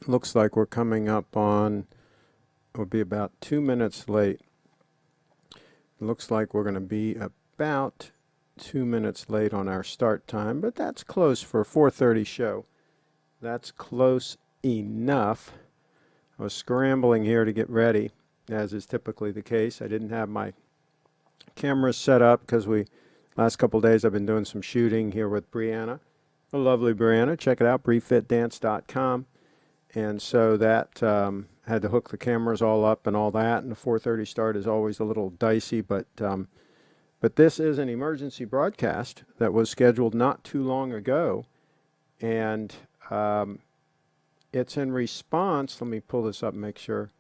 Looks like we're coming up on, we'll be about 2 minutes late. Looks like we're going to be about 2 minutes late on our start time, but that's close for a 4:30 show. That's close enough. I was scrambling here to get ready, as is typically the case. I didn't have my cameras set up because last couple of days I've been doing some shooting here with Brianna, the lovely Brianna. Check it out, briefitdance.com. And so that had to hook the cameras all up and all that. And the 4:30 start is always a little dicey, but this is an emergency broadcast that was scheduled not too long ago, and it's in response. Let me pull this up and make sure.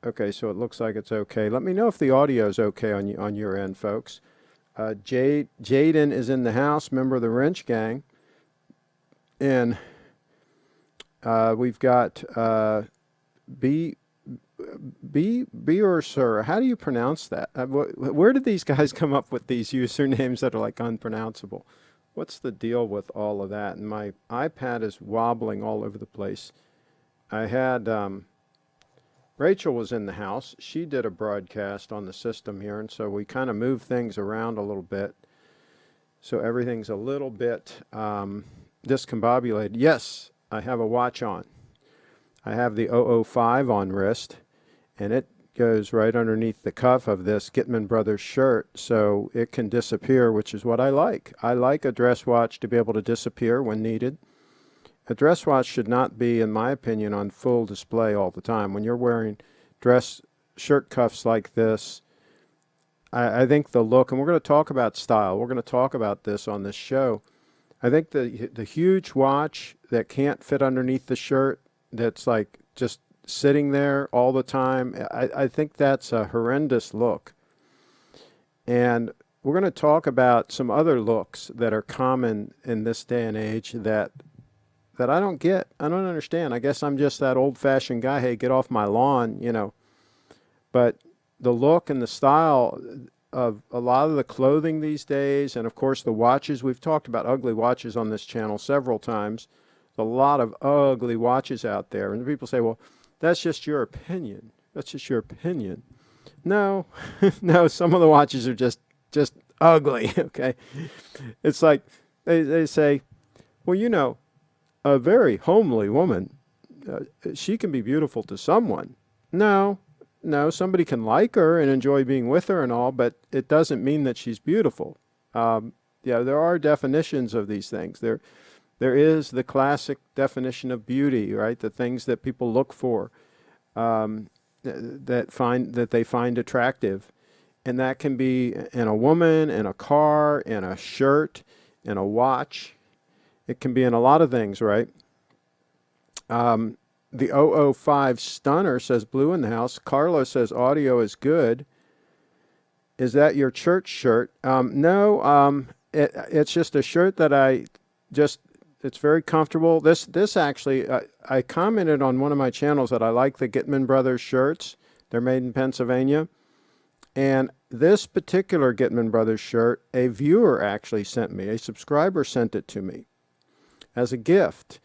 Okay, so it looks like it's okay. Let me know if the audio is okay on your end, folks. Jaden is in the house, member of the Wrench Gang, and we've got or Sir. How do you pronounce that? Where did these guys come up with these usernames that are like unpronounceable? What's the deal with all of that? And my iPad is wobbling all over the place. I had Rachel was in the house. She did a broadcast on the system here, and so we kind of moved things around a little bit. So everything's a little bit discombobulated. Yes, I have a watch on. I have the 005 on wrist, and it goes right underneath the cuff of this Gitman Brothers shirt, so it can disappear, which is what I like. I like a dress watch to be able to disappear when needed. A dress watch should not be, in my opinion, on full display all the time. When you're wearing shirt cuffs like this, I think the look, and we're going to talk about style. We're going to talk about this on this show. I think the huge watch that can't fit underneath the shirt, that's like just sitting there all the time, I think that's a horrendous look. And we're going to talk about some other looks that are common in this day and age that I don't get. I don't understand. I guess I'm just that old-fashioned guy. Hey, get off my lawn, you know. But the look and the style of a lot of the clothing these days, and of course the watches, we've talked about ugly watches on this channel several times. A lot of ugly watches out there. And people say, well, that's just your opinion. That's just your opinion. No, no, some of the watches are just ugly, okay? It's like they say, well, you know, a very homely woman, she can be beautiful to someone. No, somebody can like her and enjoy being with her and all, but it doesn't mean that she's beautiful. Yeah, there are definitions of these things. There is the classic definition of beauty, right? The things that people look for, that they find attractive, and that can be in a woman, in a car, in a shirt, in a watch. It can be in a lot of things, right? The 005 Stunner says blue in the house. Carlos says audio is good. Is that your church shirt? No, it's just a shirt that it's very comfortable. This actually, I commented on one of my channels that I like the Gitman Brothers shirts. They're made in Pennsylvania. And this particular Gitman Brothers shirt, a viewer actually sent me. A subscriber sent it to me as a gift.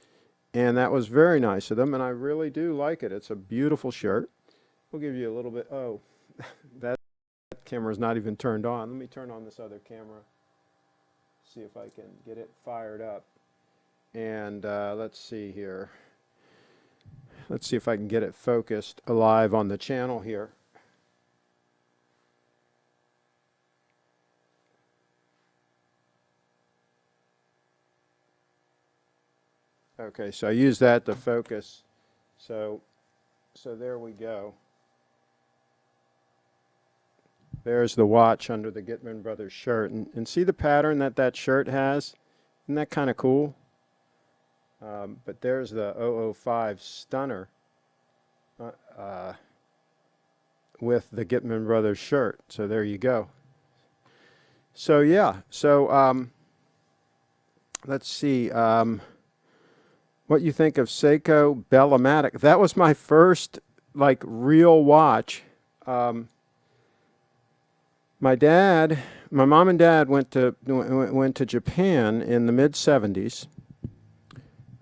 And that was very nice of them, and I really do like it. It's a beautiful shirt. We'll give you a little bit. Oh, that camera's not even turned on. Let me turn on this other camera, see if I can get it fired up. And let's see here. Let's see if I can get it focused live on the channel here. Okay, so I use that to focus. So there we go. There's the watch under the Gitman Brothers shirt. And see the pattern that shirt has? Isn't that kind of cool? But there's the 005 Stunner with the Gitman Brothers shirt. So there you go. So yeah, so let's see. What you think of Seiko Bellomatic? That was my first like real watch. My mom and dad went to Japan in the mid-70s,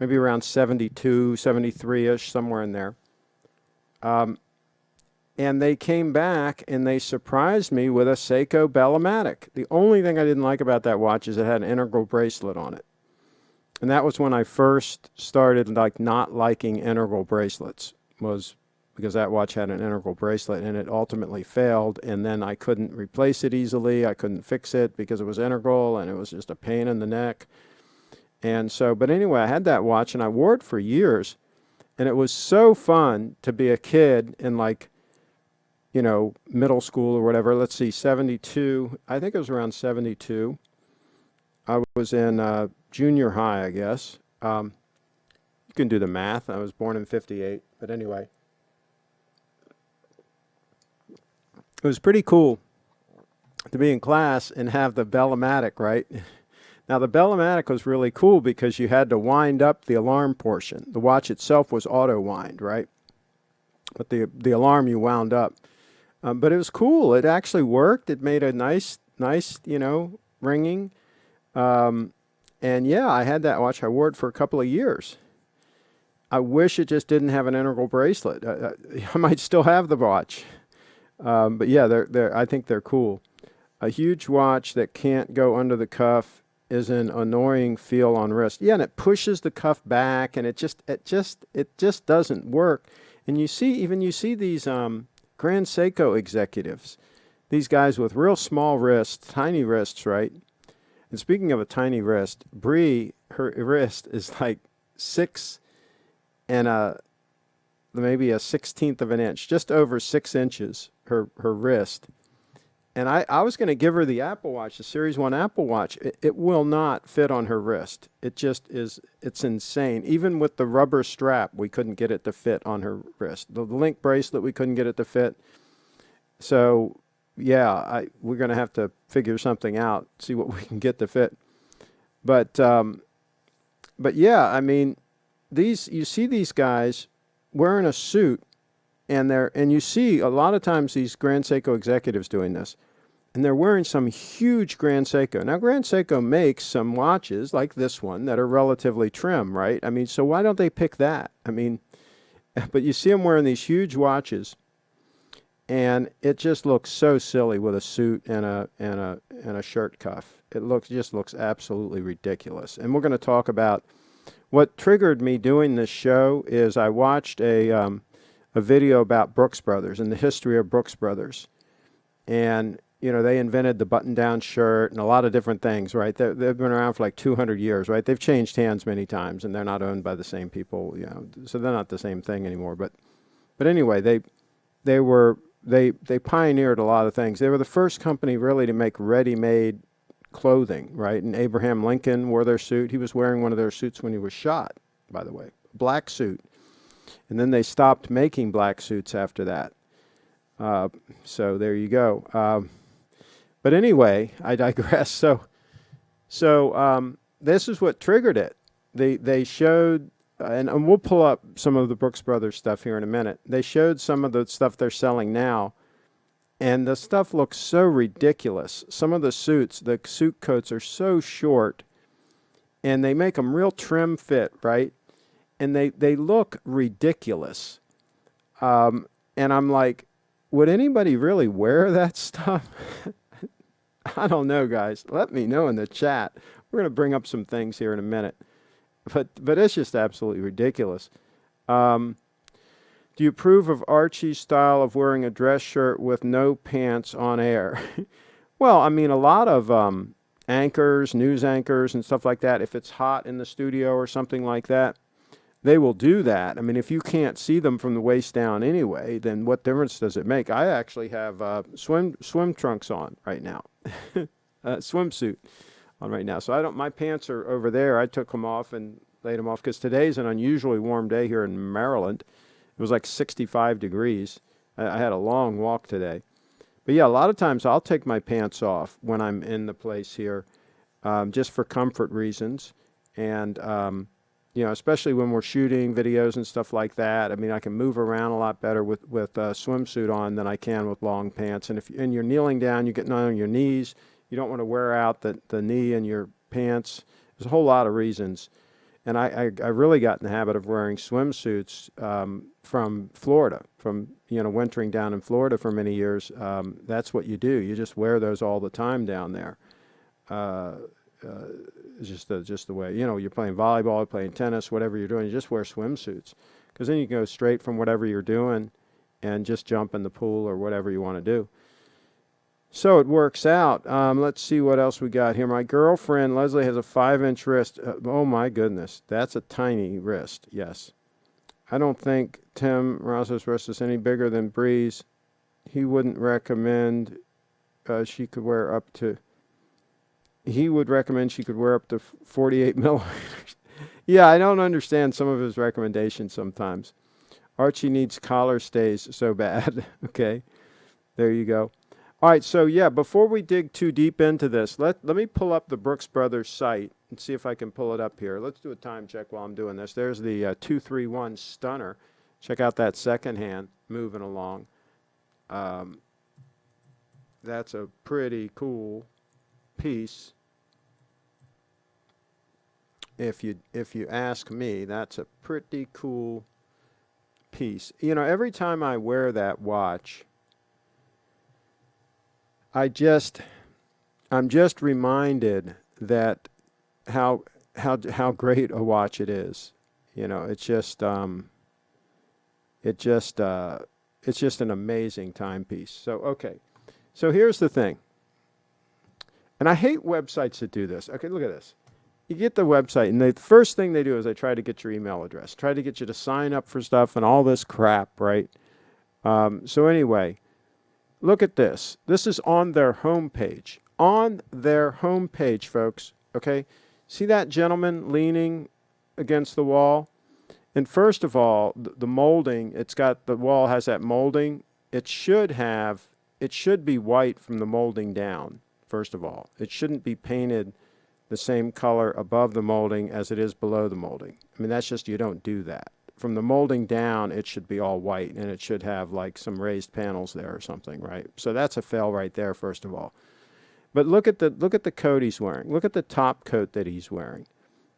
maybe around 72, 73-ish, somewhere in there. And they came back and they surprised me with a Seiko Bellomatic. The only thing I didn't like about that watch is it had an integral bracelet on it. And that was when I first started like not liking integral bracelets, was because that watch had an integral bracelet and it ultimately failed, and then I couldn't replace it easily. I couldn't fix it because it was integral and it was just a pain in the neck. And so, but anyway, I had that watch and I wore it for years, and it was so fun to be a kid in like, you know, middle school or whatever. Let's see, 72. I think it was around 72. I was in junior high, I guess. You can do the math. I was born in 58. But anyway, it was pretty cool to be in class and have the Bellomatic, right? Now, the Bellomatic was really cool because you had to wind up the alarm portion. The watch itself was auto-wind, right? But the alarm you wound up. But it was cool. It actually worked. It made a nice, you know, ringing. And yeah, I had that watch. I wore it for a couple of years. I wish it just didn't have an integral bracelet. I might still have the watch. But yeah, I think they're cool. A huge watch that can't go under the cuff is an annoying feel on wrist. Yeah, and it pushes the cuff back, and it just doesn't work. And you see these Grand Seiko executives, these guys with real small wrists, tiny wrists, right? And speaking of a tiny wrist, Bree, her wrist is like 6 and maybe a 1/16 of an inch, just over 6 inches, her wrist. And I was going to give her the Apple Watch, the Series 1 Apple Watch. It will not fit on her wrist. It just is, it's insane. Even with the rubber strap, we couldn't get it to fit on her wrist. The link bracelet, we couldn't get it to fit. So, yeah, we're going to have to figure something out, see what we can get to fit. But yeah, I mean, you see these guys wearing a suit, and you see a lot of times these Grand Seiko executives doing this, and they're wearing some huge Grand Seiko. Now, Grand Seiko makes some watches like this one that are relatively trim, right? I mean, so why don't they pick that? I mean, but you see them wearing these huge watches, and it just looks so silly with a suit and a shirt cuff. It just looks absolutely ridiculous. And we're going to talk about what triggered me doing this show. Is I watched a video about Brooks Brothers and the history of Brooks Brothers. And, you know, they invented the button-down shirt and a lot of different things, right? They've been around for like 200 years, right? They've changed hands many times, and they're not owned by the same people, you know, so they're not the same thing anymore. But anyway, they pioneered a lot of things. They were the first company really to make ready-made clothing, right? And Abraham Lincoln wore their suit. He was wearing one of their suits when he was shot, by the way, a black suit. And then they stopped making black suits after that. So there you go. But anyway, I digress. So this is what triggered it. They showed, and we'll pull up some of the Brooks Brothers stuff here in a minute. They showed some of the stuff they're selling now, and the stuff looks so ridiculous. Some of the suits, the suit coats are so short, and they make them real trim fit, right? And they look ridiculous. And I'm like, would anybody really wear that stuff? I don't know, guys. Let me know in the chat. We're going to bring up some things here in a minute. But it's just absolutely ridiculous. Do you approve of Archie's style of wearing a dress shirt with no pants on air? Well, I mean, a lot of anchors, news anchors and stuff like that, if it's hot in the studio or something like that, they will do that. I mean, if you can't see them from the waist down anyway, then what difference does it make? I actually have swim trunks on right now, swimsuit on right now. So my pants are over there. I took them off and laid them off because today's an unusually warm day here in Maryland. It was like 65 degrees. I had a long walk today. But yeah, a lot of times I'll take my pants off when I'm in the place here, just for comfort reasons. And, you know, especially when we're shooting videos and stuff like that. I mean, I can move around a lot better with a swimsuit on than I can with long pants. And and you're kneeling down, you're getting on your knees. You don't want to wear out the knee in your pants. There's a whole lot of reasons. And I really got in the habit of wearing swimsuits from Florida, from, wintering down in Florida for many years. That's what you do. You just wear those all the time down there. Uh, it's just the way, you're playing volleyball, playing tennis, whatever you're doing, you just wear swimsuits. Because then you can go straight from whatever you're doing and just jump in the pool or whatever you want to do. So it works out. Let's see what else we got here. My girlfriend, Leslie, has a 5-inch wrist. Oh, my goodness. That's a tiny wrist. Yes. I don't think Tim Rosso's wrist is any bigger than Bree's. He wouldn't recommend she could wear up to... He would recommend she could wear up to 48 millimeters. Yeah, I don't understand some of his recommendations sometimes. Archie needs collar stays so bad. Okay, there you go. All right, so yeah, before we dig too deep into this, let me pull up the Brooks Brothers site and see if I can pull it up here. Let's do a time check while I'm doing this. There's the 231 Stunner. Check out that second hand moving along. That's a pretty cool piece. If you ask me, that's a pretty cool piece. Every time I wear that watch, I'm just reminded that how great a watch it is. It's just an amazing timepiece. So okay. So here's the thing. And I hate websites that do this. Okay, look at this. You get the website, and the first thing they do is they try to get your email address, try to get you to sign up for stuff and all this crap, right? So anyway, look at this. This is on their homepage. On their homepage, folks, okay? See that gentleman leaning against the wall? And first of all, the molding, the wall has that molding. It should be white from the molding down, first of all. It shouldn't be painted the same color above the molding as it is below the molding. I mean, that's just, you don't do that. From the molding down, it should be all white, and it should have like some raised panels there or something, right? So that's a fail right there, first of all. But look at the coat he's wearing. Look at the top coat that he's wearing.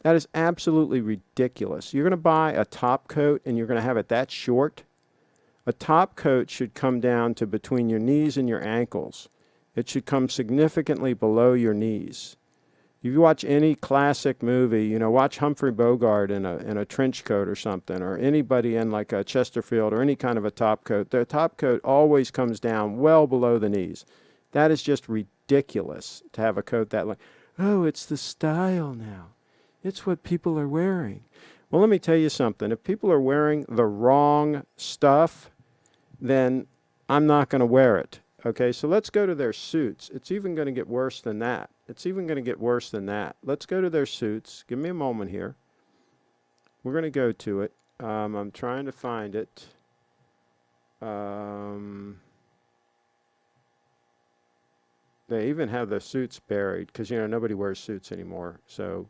That is absolutely ridiculous. You're going to buy a top coat and you're going to have it that short? A top coat should come down to between your knees and your ankles. It should come significantly below your knees. If you watch any classic movie, watch Humphrey Bogart in a trench coat or something, or anybody in like a Chesterfield or any kind of a top coat, their top coat always comes down well below the knees. That is just ridiculous to have a coat that like, oh, it's the style now. It's what people are wearing. Well, let me tell you something. If people are wearing the wrong stuff, then I'm not going to wear it. Okay, so let's go to their suits. It's even going to get worse than that. Let's go to their suits. Give me a moment here. We're going to go to it. I'm trying to find it. They even have the suits buried because, nobody wears suits anymore. So,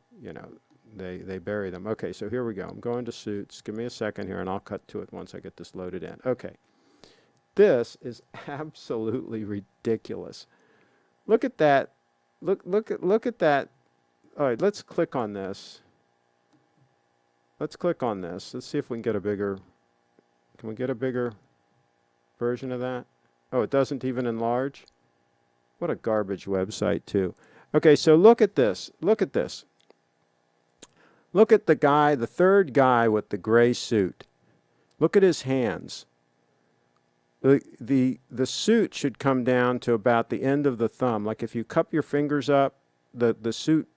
they bury them. Okay, so here we go. I'm going to suits. Give me a second here, and I'll cut to it once I get this loaded in. Okay. This is absolutely ridiculous. Look at that. Look at that. All right, let's click on this. Let's see if we can get a bigger. Can we get a bigger version of that? Oh, it doesn't even enlarge? What a garbage website, too. Okay, so look at this. Look at the guy, the third guy with the gray suit. Look at his hands. The suit should come down to about the end of the thumb. Like if you cup your fingers up, the suit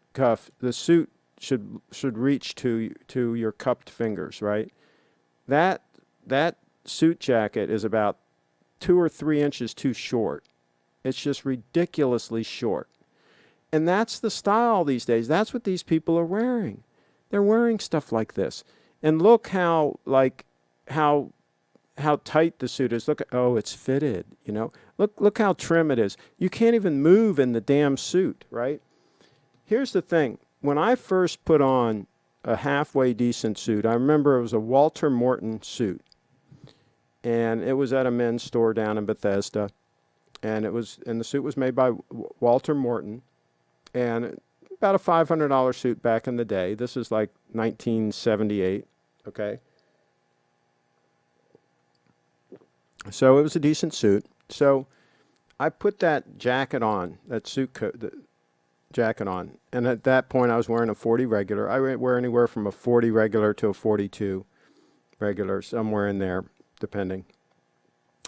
should reach to your cupped fingers, right? That suit jacket is about 2 or 3 inches too short. It's just ridiculously short. And that's the style these days. That's what these people are wearing. They're wearing stuff like this. And look how tight the suit is. Look, it's fitted, Look how trim it is. You can't even move in the damn suit, right? Here's the thing. When I first put on a halfway decent suit, I remember it was a Walter Morton suit. And it was at a men's store down in Bethesda. And the suit was made by Walter Morton. And about a $500 suit back in the day. This is like 1978, okay? So it was a decent suit. So I put that jacket on, that suit coat, the jacket on. And at that point, I was wearing a 40 regular. I wear anywhere from a 40 regular to a 42 regular, somewhere in there, depending.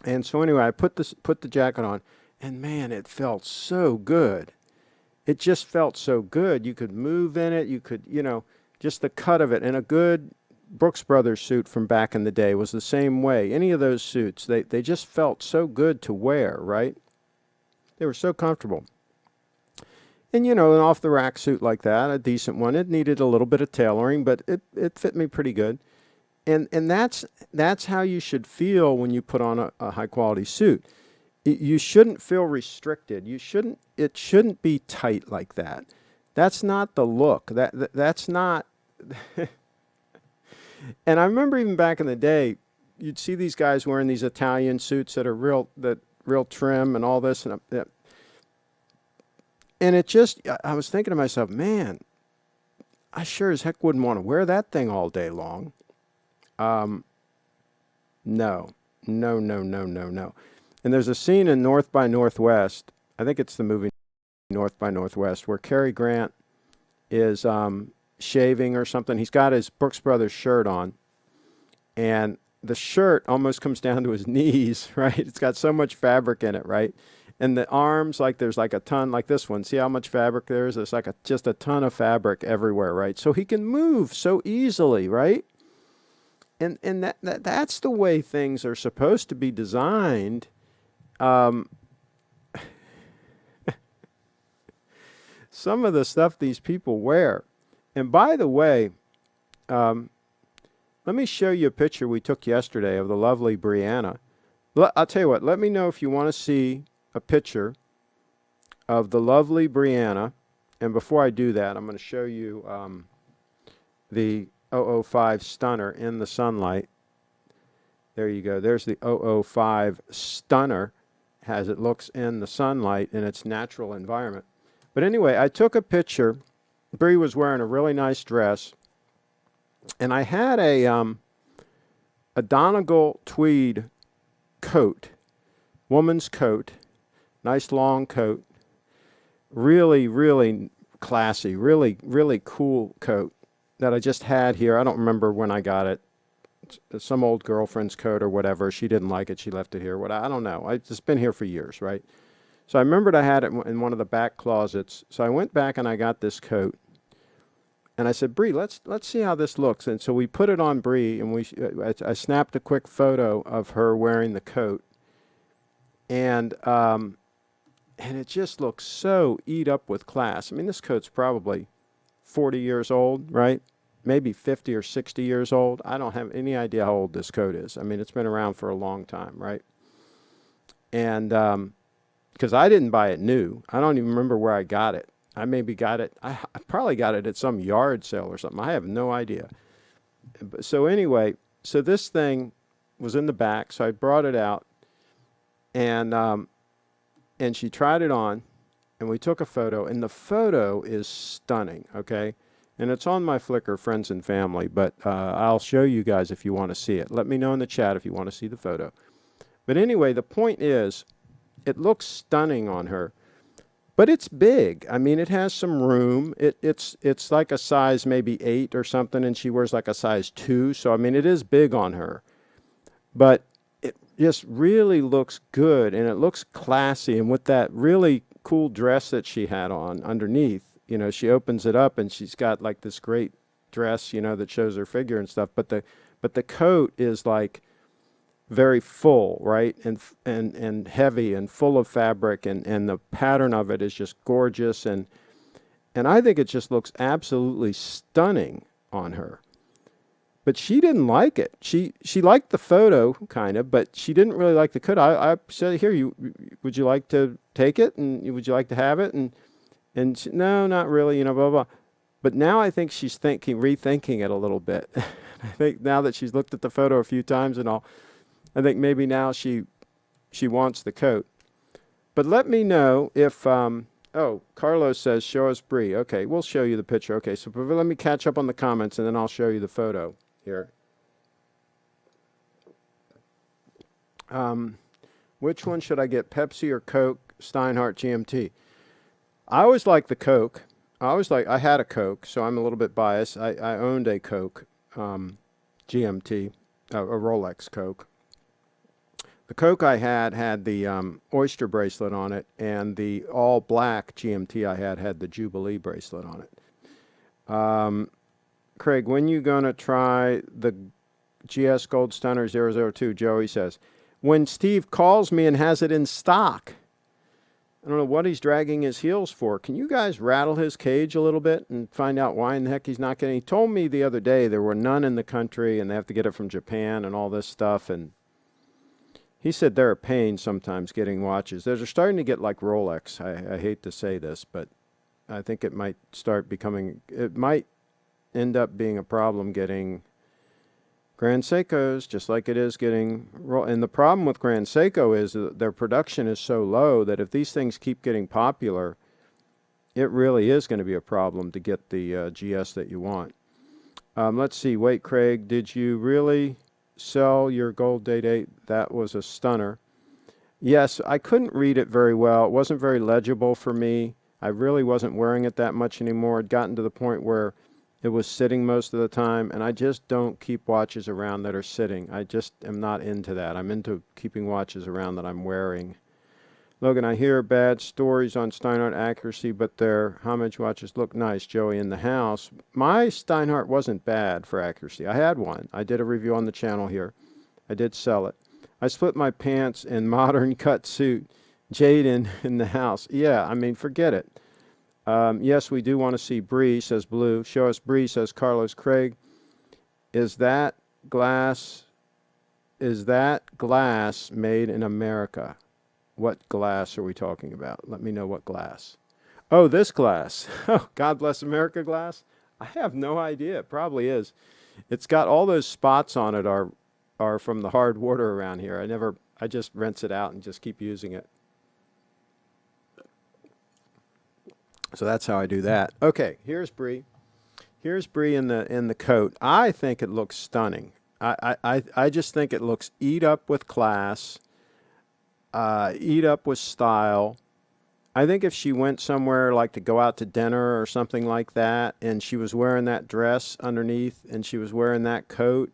And so anyway, I put the jacket on, and man, it felt so good. It just felt so good. You could move in it. You could, just the cut of it. And a good Brooks Brothers suit from back in the day was the same way. Any of those suits, they just felt so good to wear, right? They were so comfortable. And, an off-the-rack suit like that, a decent one, it needed a little bit of tailoring, but it fit me pretty good. And that's how you should feel when you put on a high-quality suit. You shouldn't feel restricted. It shouldn't be tight like that. That's not the look. That's not. And I remember even back in the day, you'd see these guys wearing these Italian suits that are real trim and all this, and it just, I was thinking to myself, man, I sure as heck wouldn't want to wear that thing all day long. No. And there's a scene in North by Northwest, I think it's the movie North by Northwest, where Cary Grant is shaving or something. He's got his Brooks Brothers shirt on, and the shirt almost comes down to his knees, right? It's got so much fabric in it, right? And the arms, like there's like a ton, like this one. See how much fabric there is? There's like just a ton of fabric everywhere, right? So he can move so easily, right? And that's the way things are supposed to be designed. Some of the stuff these people wear. And by the way, let me show you a picture we took yesterday of the lovely Brianna. I'll tell you what, let me know if you want to see a picture of the lovely Brianna. And before I do that, I'm going to show you the 005 Stunner in the sunlight. There you go. There's the 005 Stunner as it looks in the sunlight in its natural environment. But anyway, I took a picture. Bree was wearing a really nice dress, and I had a Donegal tweed coat, woman's coat, nice long coat, really, really classy, really, really cool coat that I just had here. I don't remember when I got it. Some old girlfriend's coat or whatever. She didn't like it. She left it here. I don't know. It's been here for years, right? So I remembered I had it in one of the back closets. So I went back and I got this coat. And I said, Bree, let's see how this looks. And so we put it on Bree, and I snapped a quick photo of her wearing the coat. And it just looks so eat up with class. I mean, this coat's probably 40 years old, right? Maybe 50 or 60 years old. I don't have any idea how old this coat is. I mean, it's been around for a long time, right? And because I didn't buy it new. I don't even remember where I got it. I maybe got it. I probably got it at some yard sale or something. I have no idea. So anyway, so this thing was in the back. So I brought it out, and she tried it on, and we took a photo, and the photo is stunning. Okay. And it's on my Flickr, friends and family, but I'll show you guys if you want to see it. Let me know in the chat if you want to see the photo. But anyway, the point is, it looks stunning on her, but it's big. I mean, it has some room. It's like a size maybe 8 or something, and she wears like a size 2. So, I mean, it is big on her, but it just really looks good, and it looks classy. And with that really cool dress that she had on underneath, she opens it up and she's got like this great dress, that shows her figure and stuff. But the coat is like very full, right? And heavy and full of fabric, and the pattern of it is just gorgeous. And I think it just looks absolutely stunning on her. But she didn't like it. She liked the photo kind of, but she didn't really like the coat. I said, here, would you like to take it? And would you like to have it? And she, no, not really, blah, blah. But now I think she's rethinking it a little bit. I think now that she's looked at the photo a few times and all, I think maybe now she wants the coat. But let me know if Oh, Carlos says, show us Bree. Okay, we'll show you the picture. Okay, so let me catch up on the comments and then I'll show you the photo here. Which one should I get, Pepsi or Coke, Steinhardt GMT? I always like the Coke. I had a Coke, so I'm a little bit biased. I owned a Coke, GMT, a Rolex Coke. The Coke I had the oyster bracelet on it, and the all black GMT I had the Jubilee bracelet on it. Craig, when you gonna try the GS Gold Stunner 002? Joey says, when Steve calls me and has it in stock. I don't know what he's dragging his heels for. Can you guys rattle his cage a little bit and find out why in the heck he's not getting? He told me the other day there were none in the country and they have to get it from Japan and all this stuff. And he said they're a pain sometimes getting watches. They're starting to get like Rolex. I hate to say this, but I think it might it might end up being a problem getting Grand Seikos, just like it is getting, and the problem with Grand Seiko is that their production is so low that if these things keep getting popular, it really is going to be a problem to get the GS that you want. Let's see. Wait, Craig, did you really sell your gold date 8? That was a stunner. Yes, I couldn't read it very well. It wasn't very legible for me. I really wasn't wearing it that much anymore. It'd gotten to the point where it was sitting most of the time, and I just don't keep watches around that are sitting. I just am not into that. I'm into keeping watches around that I'm wearing. Logan, I hear bad stories on Steinhardt accuracy, but their homage watches look nice. Joey in the house. My Steinhardt wasn't bad for accuracy. I had one. I did a review on the channel here. I did sell it. I split my pants in modern cut suit. Jaden in the house. Yeah, I mean, forget it. Yes, we do want to see Bree, says Blue. Show us Bree, says Carlos. Craig, is that glass made in America? What glass are we talking about? Let me know what glass. Oh, this glass. Oh, God bless America glass? I have no idea. It probably is. It's got all those spots on it are from the hard water around here. I just rinse it out and just keep using it. So that's how I do that. Okay, here's Bree. Here's Bree in the coat. I think it looks stunning. I just think it looks eat up with class, eat up with style. I think if she went somewhere like to go out to dinner or something like that, and she was wearing that dress underneath and she was wearing that coat,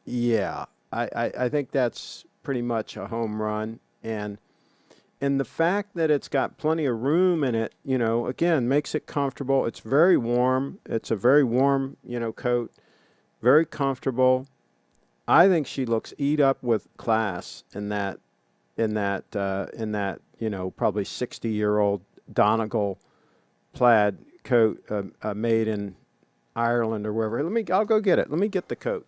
yeah, I think that's pretty much a home run. And the fact that it's got plenty of room in it, again, makes it comfortable. It's very warm. It's a very warm, coat. Very comfortable. I think she looks eat up with class in that, probably 60-year-old Donegal plaid coat made in Ireland or wherever. I'll go get it. Let me get the coat.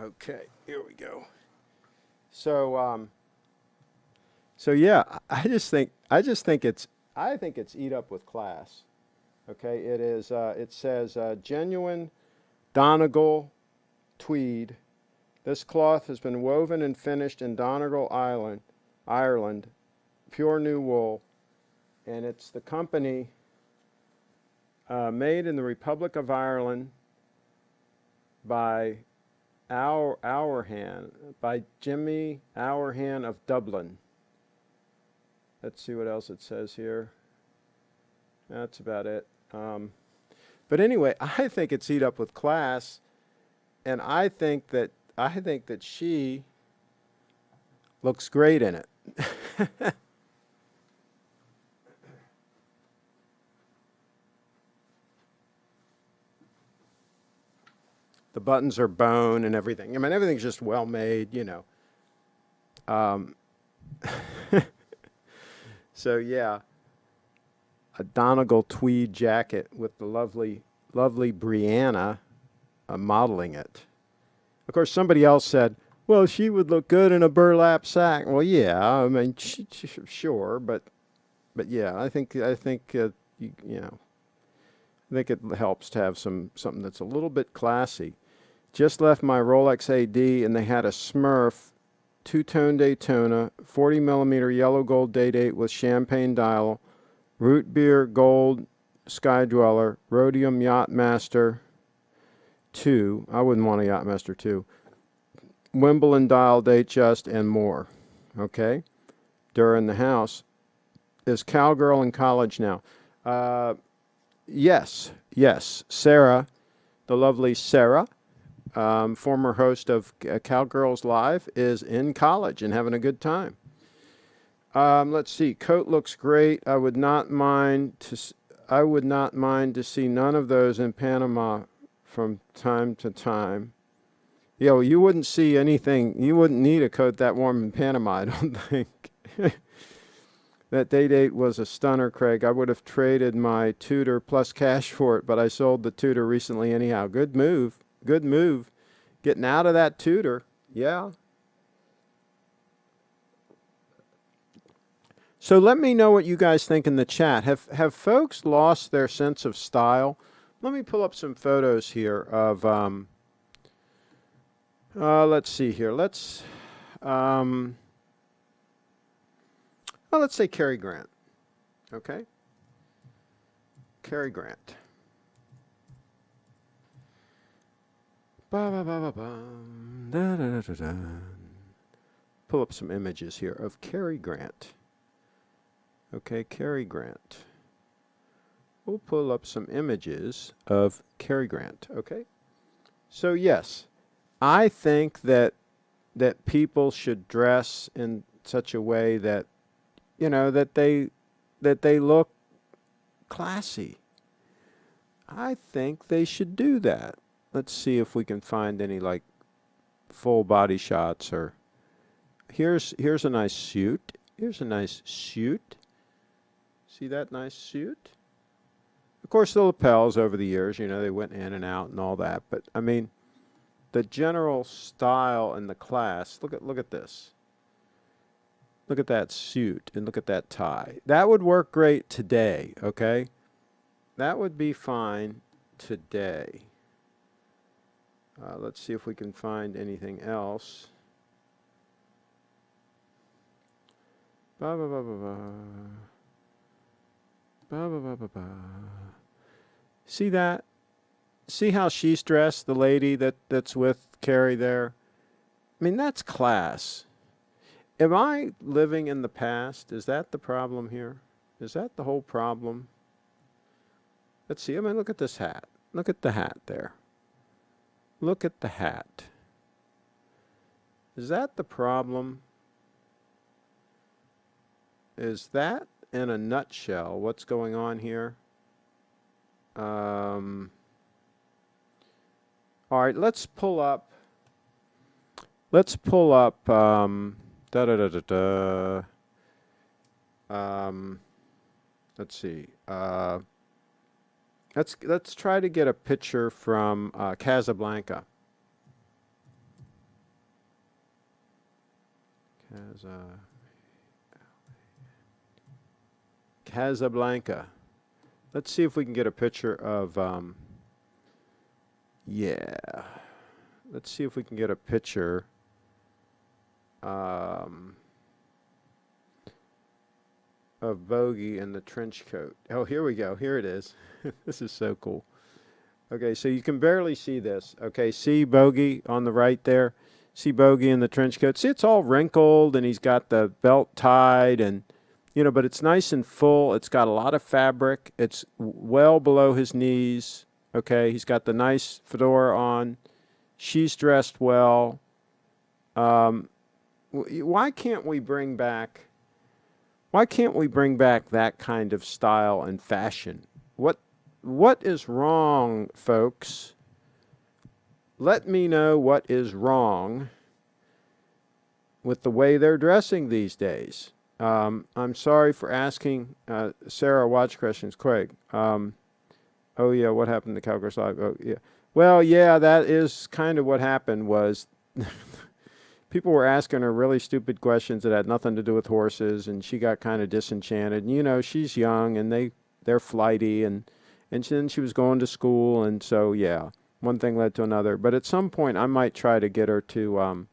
Okay, here we go. So, so yeah, I think it's eat up with class. Okay, it is. It says genuine Donegal tweed. This cloth has been woven and finished in Donegal, Ireland, pure new wool, and it's the company made in the Republic of Ireland by by Jimmy Hourhan of Dublin. Let's see what else it says here. That's about it. But anyway, I think it's eat up with class, and I think that she looks great in it. The buttons are bone and everything. I mean, everything's just well made, So yeah, a Donegal tweed jacket with the lovely Brianna modeling it. Of course, somebody else said, well, she would look good in a burlap sack. Well, yeah, I mean, sure, but yeah, I think it helps to have something that's a little bit classy. Just left my Rolex AD, and they had a Smurf two-tone Daytona, 40 millimeter yellow gold Day-Date with champagne dial, root beer gold Sky Dweller, rhodium Yachtmaster 2. I wouldn't want a Yachtmaster 2. Wimbledon dial date just and more. Okay? During the house. Is Cowgirl in college now? Yes. Sarah, the lovely Sarah, former host of Cowgirls Live, is in college and having a good time. Let's see. Coat looks great. I would not mind to see none of those in Panama from time to time. Yeah, well, you wouldn't see anything. You wouldn't need a coat that warm in Panama, I don't think. That Day-Date was a stunner, Craig. I would have traded my Tudor plus cash for it, but I sold the Tudor recently anyhow. Good move. Getting out of that Tudor. Yeah. So let me know what you guys think in the chat. Have folks lost their sense of style? Let me pull up some photos here of, let's see here. Let's say Cary Grant. Okay? Cary Grant. Pull up some images here of Cary Grant. Okay, Cary Grant. We'll pull up some images of Cary Grant. Okay? So yes, I think that people should dress in such a way that that they look classy. I think they should do that. Let's see if we can find any like full body shots or here's a nice suit. Here's a nice suit. See that nice suit? Of course the lapels over the years, they went in and out and all that, but I mean the general style and the class. Look at this. Look at that suit and look at that tie. That would work great today, okay? That would be fine today. Let's see if we can find anything else. See that? See how she's dressed, the lady that's with Cary there? I mean, that's class. Am I living in the past? Is that the problem here? Is that the whole problem? Let's see. I mean, look at this hat. Look at the hat there. Look at the hat. Is that the problem? Is that, in a nutshell, what's going on here? All right, let's pull up. Let's see. Let's try to get a picture from Casablanca. Casablanca. Let's see if we can get a picture of yeah. Let's see if we can get a picture of Bogey in the trench coat. Oh, here we go. Here it is. This is so cool. Okay, so you can barely see this. Okay, see Bogey on the right there? See Bogey in the trench coat? See, it's all wrinkled, and he's got the belt tied, and, but it's nice and full. It's got a lot of fabric. It's well below his knees. Okay, he's got the nice fedora on. She's dressed well. Why can't we bring back that kind of style and fashion? What is wrong, folks? Let me know what is wrong with the way they're dressing these days. I'm sorry for asking Sarah Watch questions, Craig. Oh yeah, what happened to Cowgirls Live? Oh yeah. Well, yeah, that is kind of what happened was people were asking her really stupid questions that had nothing to do with horses, and she got kind of disenchanted. And, she's young, and they're flighty, and then she was going to school, and so yeah, one thing led to another. But at some point, I might try to get her to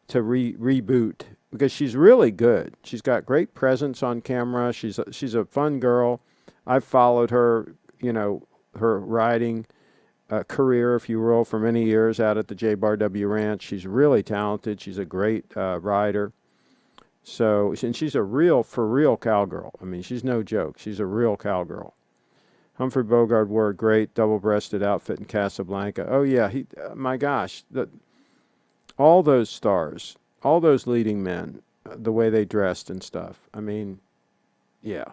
reboot because she's really good. She's got great presence on camera. She's a fun girl. I've followed her, her riding career, if you will, for many years out at the J Bar W Ranch. She's really talented. She's a great rider. So, and she's a for real cowgirl. I mean, she's no joke. She's a real cowgirl. Humphrey Bogart wore a great double-breasted outfit in Casablanca. Oh yeah, my gosh, all those stars, all those leading men, the way they dressed and stuff. I mean, yeah.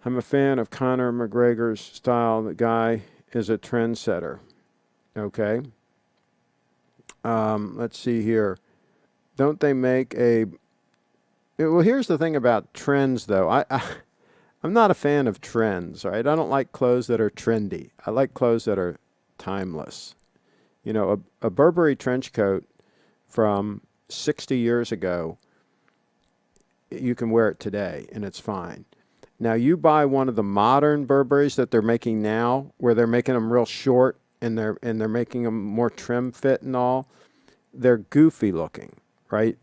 I'm a fan of Conor McGregor's style. The guy is a trendsetter. Okay. Let's see here. Don't they make a... Well, here's the thing about trends, though. I'm not a fan of trends, right? I don't like clothes that are trendy. I like clothes that are timeless. A Burberry trench coat from 60 years ago, you can wear it today, and it's fine. Now, you buy one of the modern Burberrys that they're making now, where they're making them real short and they're making them more trim fit and all. They're goofy looking, right?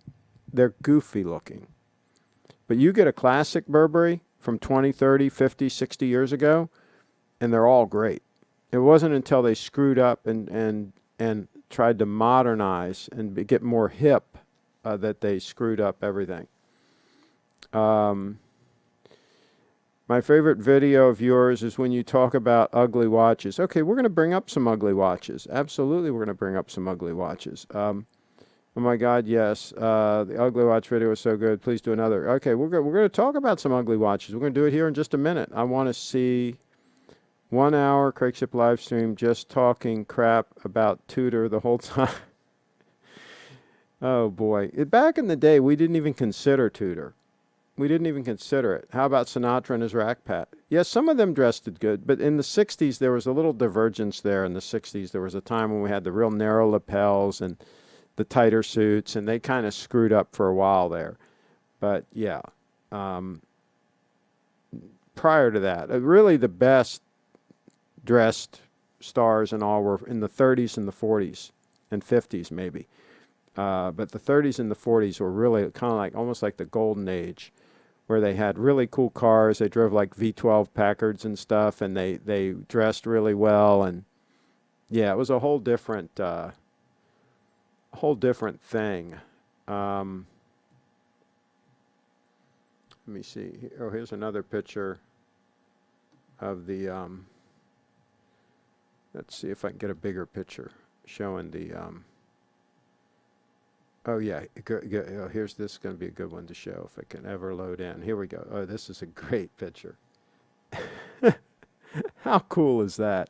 They're goofy looking. But you get a classic Burberry from 20, 30, 50, 60 years ago, and they're all great. It wasn't until they screwed up and tried to modernize and get more hip that they screwed up everything. My favorite video of yours is when you talk about ugly watches. Okay, we're going to bring up some ugly watches. Absolutely, we're going to bring up some ugly watches. Oh my God, yes. The ugly watch video was so good. Please do another. Okay, we're going to talk about some ugly watches. We're going to do it here in just a minute. I want to see 1 hour CraigShip live stream just talking crap about Tudor the whole time. Oh boy. Back in the day, we didn't even consider Tudor. We didn't even consider it. How about Sinatra and his rack pat? Yes, some of them dressed it good, but in the 60s, there was a little divergence there. In the 60s, there was a time when we had the real narrow lapels and the tighter suits, and they kind of screwed up for a while there. But yeah, prior to that, really the best dressed stars and all were in the 30s and the 40s and 50s maybe. But the 30s and the 40s were really kind of like almost like the golden age, where they had really cool cars. They drove like V12 Packards and stuff, and they dressed really well. And yeah, it was a whole different thing. Let me see. Oh, here's another picture of the. Let's see if I can get a bigger picture showing the. Oh yeah, oh, here's this going to be a good one to show if it can ever load in. Here we go. Oh, this is a great picture. How cool is that?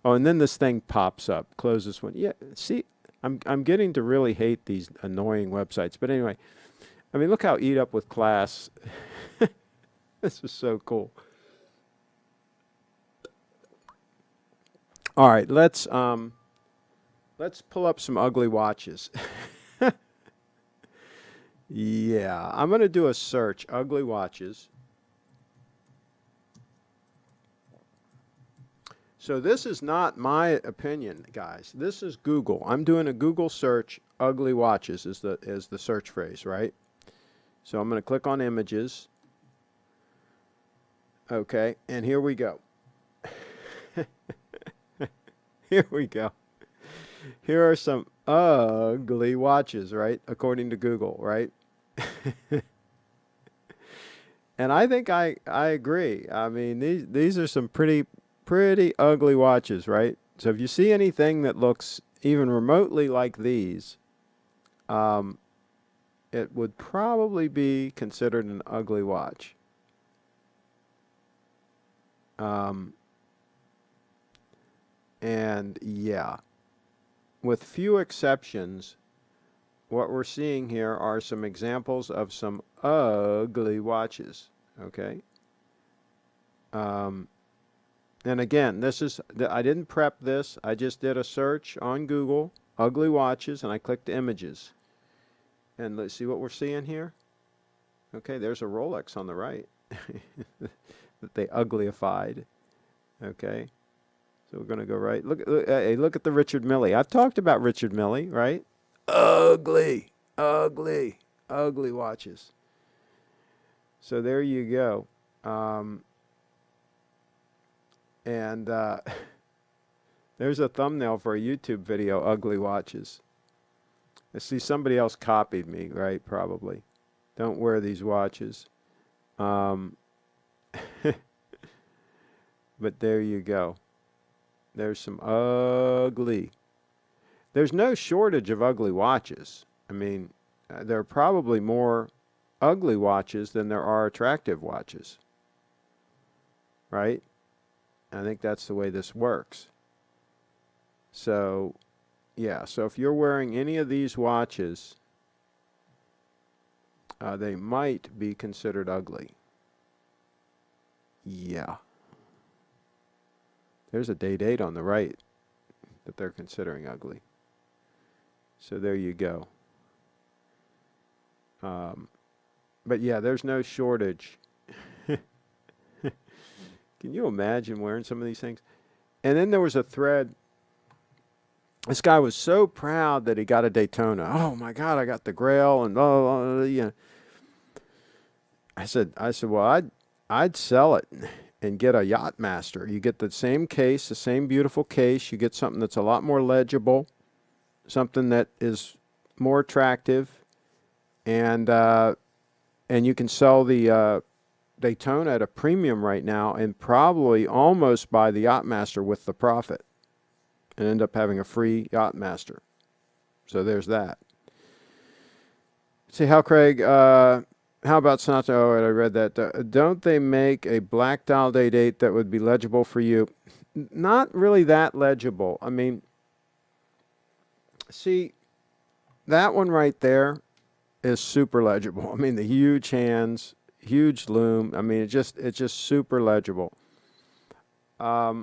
Oh, and then this thing pops up. Close this one. Yeah, see, I'm getting to really hate these annoying websites. But anyway, I mean, look how eat up with class. This is so cool. All right, let's pull up some ugly watches. Yeah, I'm going to do a search, ugly watches. So this is not my opinion, guys. This is Google. I'm doing a Google search, ugly watches is the search phrase, right? So I'm going to click on images. Okay, and here we go. Here we go. Here are some ugly watches, right? According to Google, right? And I think I agree. I mean, these are some pretty ugly watches, right? So if you see anything that looks even remotely like these, it would probably be considered an ugly watch. And yeah, with few exceptions, what we're seeing here are some examples of some ugly watches. Okay. And again, I didn't prep this. I just did a search on Google, ugly watches, and I clicked images. And let's see what we're seeing here. Okay, there's a Rolex on the right that they uglyified. Okay, so we're going to go right. Look at the Richard Mille. I've talked about Richard Mille, right? Ugly, ugly, ugly watches. So there you go. And there's a thumbnail for a YouTube video, ugly watches. I see somebody else copied me, right? Probably. Don't wear these watches. But there you go. There's some ugly. There's no shortage of ugly watches. I mean, there are probably more ugly watches than there are attractive watches. Right? I think that's the way this works. So, yeah. So if you're wearing any of these watches, they might be considered ugly. Yeah. There's a date on the right that they're considering ugly. So there you go. But yeah, there's no shortage. Can you imagine wearing some of these things? And then there was a thread. This guy was so proud that he got a Daytona. Oh my God, I got the Grail and blah, blah, blah, you know. I said, well, I'd sell it and get a Yachtmaster. You get the same case, the same beautiful case. You get something that's a lot more legible, something that is more attractive, and you can sell the Daytona at a premium right now, and probably almost buy the Yachtmaster with the profit, and end up having a free Yachtmaster. So there's that. See how Craig. How about Sonata? Oh, I read that. Don't they make a black dial date that would be legible for you? Not really that legible. I mean, see, that one right there is super legible. I mean, the huge hands, huge loom. I mean, it's just super legible. A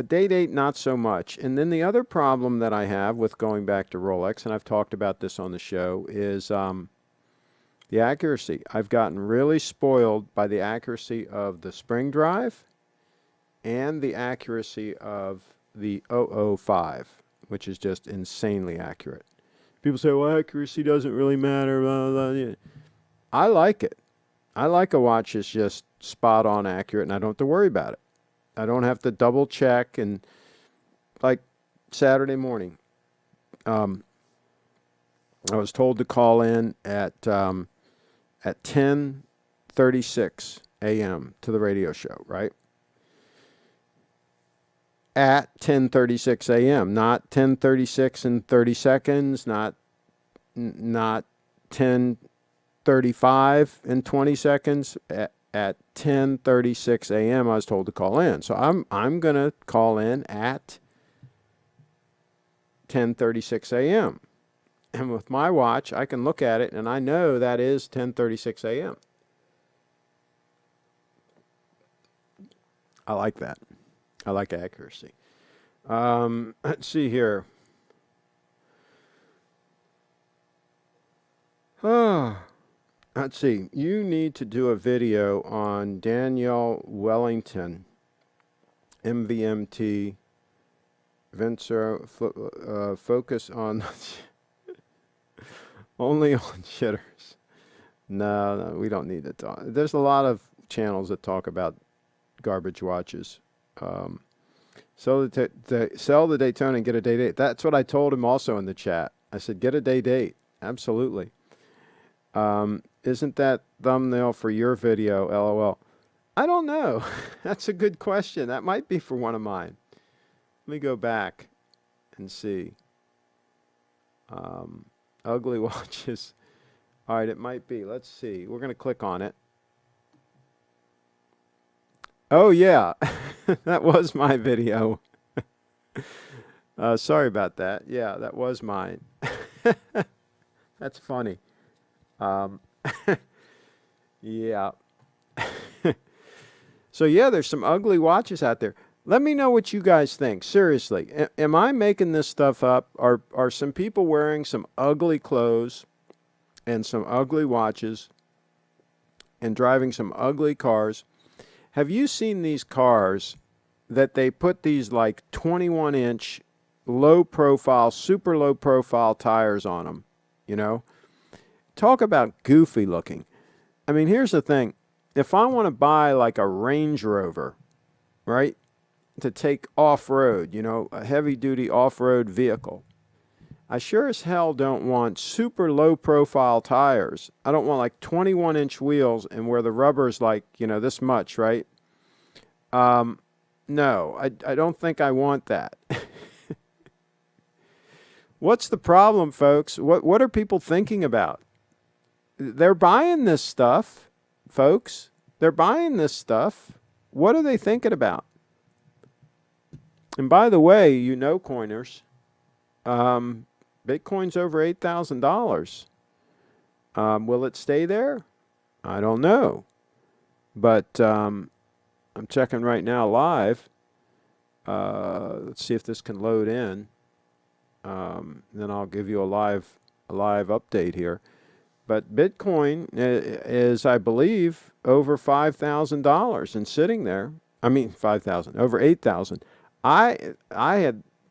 date, not so much. And then the other problem that I have with going back to Rolex, and I've talked about this on the show, is the accuracy. I've gotten really spoiled by the accuracy of the spring drive and the accuracy of the 005, which is just insanely accurate. People say, well, accuracy doesn't really matter. Blah, blah, blah. I like it. I like a watch that's just spot on accurate, and I don't have to worry about it. I don't have to double check. And like Saturday morning, I was told to call in at 10:36 a.m. to the radio show, right? At 10:36 a.m., not 10:36 and 30 seconds, not 10:35 and 20 seconds. At 10:36 a.m., I was told to call in. So I'm going to call in at 10:36 a.m. And with my watch, I can look at it, and I know that is 10:36 a.m. I like that. I like accuracy. Let's see here. Let's see. You need to do a video on Danielle Wellington, MVMT, Venture, focus on... Only on shitters. No, we don't need to talk. There's a lot of channels that talk about garbage watches. Sell the Daytona and get a day date. That's what I told him also in the chat. I said, get a day date. Absolutely. Isn't that thumbnail for your video? LOL. I don't know. That's a good question. That might be for one of mine. Let me go back and see. Ugly watches. All right, it might be. Let's see. We're going to click on it. Oh, yeah. That was my video. Sorry about that. Yeah, that was mine. That's funny. Yeah. So yeah, there's some ugly watches out there. Let me know what you guys think. Seriously, am I making this stuff up? Are some people wearing some ugly clothes and some ugly watches and driving some ugly cars? Have you seen these cars that they put these like 21-inch low profile, super low profile tires on them? You know, talk about goofy looking. I mean, here's the thing. If I want to buy like a Range Rover, right, to take off-road, a heavy-duty off-road vehicle, I sure as hell don't want super low-profile tires. I don't want like 21-inch wheels and where the rubber's like, this much, right? No, I don't think I want that. What's the problem, folks? What are people thinking about? They're buying this stuff, folks. They're buying this stuff. What are they thinking about? And by the way, coiners, Bitcoin's over $8,000. Will it stay there? I don't know. But I'm checking right now live. Let's see if this can load in. Then I'll give you a live update here. But Bitcoin is, I believe, over $5,000 and sitting there. I mean, 5,000, over 8,000. I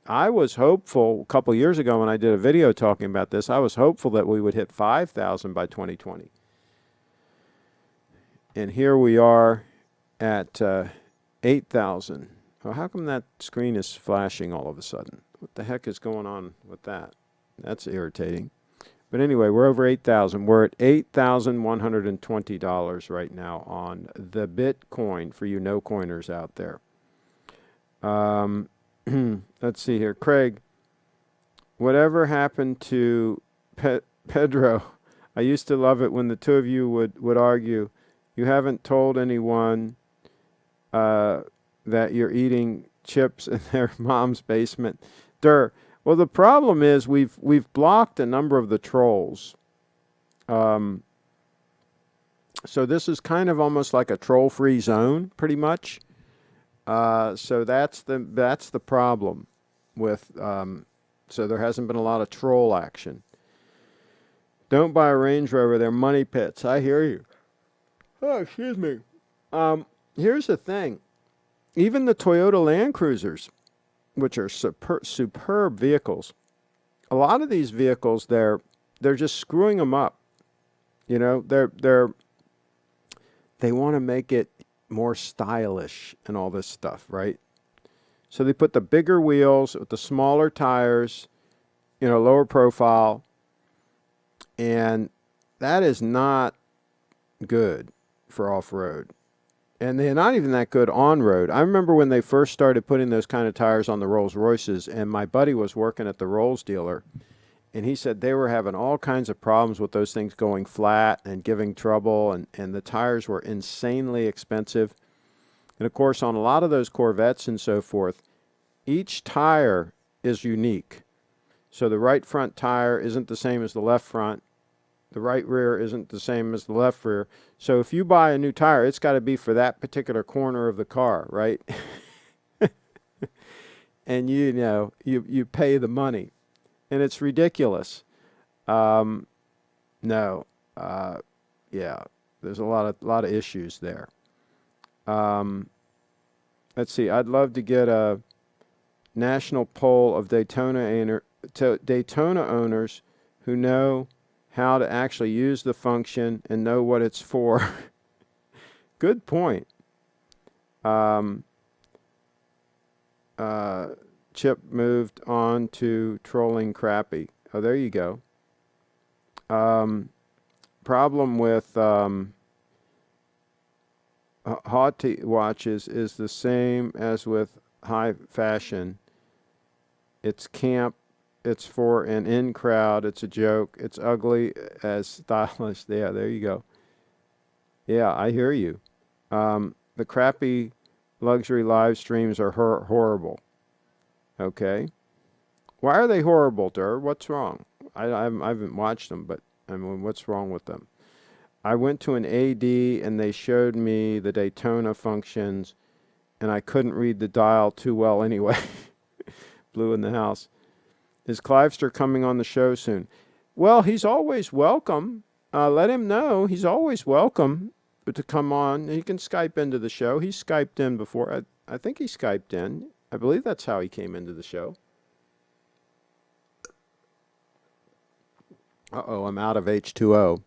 was hopeful a couple years ago when I did a video talking about this. I was hopeful that we would hit 5,000 by 2020. And here we are at 8,000. Well, how come that screen is flashing all of a sudden? What the heck is going on with that? That's irritating. But anyway, we're over 8,000. We're at $8,120 right now on the Bitcoin for you no-coiners out there. Let's see here. Craig, whatever happened to Pedro? I used to love it when the two of you would argue. You haven't told anyone that you're eating chips in their mom's basement. Well, the problem is we've blocked a number of the trolls. So this is kind of almost like a troll-free zone, pretty much. So that's the problem with. So there hasn't been a lot of troll action. Don't buy a Range Rover; they're money pits. I hear you. Oh, excuse me. Here's the thing: even the Toyota Land Cruisers, which are superb vehicles, a lot of these vehicles they're just screwing them up. They want to make it more stylish and all this stuff, right? So they put the bigger wheels with the smaller tires, lower profile, and that is not good for off-road. And they're not even that good on-road. I remember when they first started putting those kind of tires on the Rolls Royces, and my buddy was working at the Rolls dealer, and he said they were having all kinds of problems with those things going flat and giving trouble, and the tires were insanely expensive. And of course, on a lot of those Corvettes and so forth, each tire is unique. So the right front tire isn't the same as the left front. The right rear isn't the same as the left rear. So if you buy a new tire, it's got to be for that particular corner of the car, right? And you pay the money. And it's ridiculous. Yeah, there's a lot of issues there. Let's see. I'd love to get a national poll of Daytona owners who know how to actually use the function and know what it's for. Good point. Chip moved on to trolling crappy. Oh, there you go. Problem with haughty watches is the same as with high fashion. It's camp. It's for an in crowd. It's a joke. It's ugly as stylish. Yeah, there you go. Yeah, I hear you. The crappy luxury live streams are horrible. Okay. Why are they horrible, What's wrong? I haven't watched them, but I mean, what's wrong with them? I went to an AD and they showed me the Daytona functions, and I couldn't read the dial too well anyway. Blue in the house. Is Clivester coming on the show soon? Well, he's always welcome. Let him know he's always welcome to come on. He can Skype into the show. He's Skyped in before. I think he Skyped in. I believe that's how he came into the show. Uh-oh, I'm out of H2O,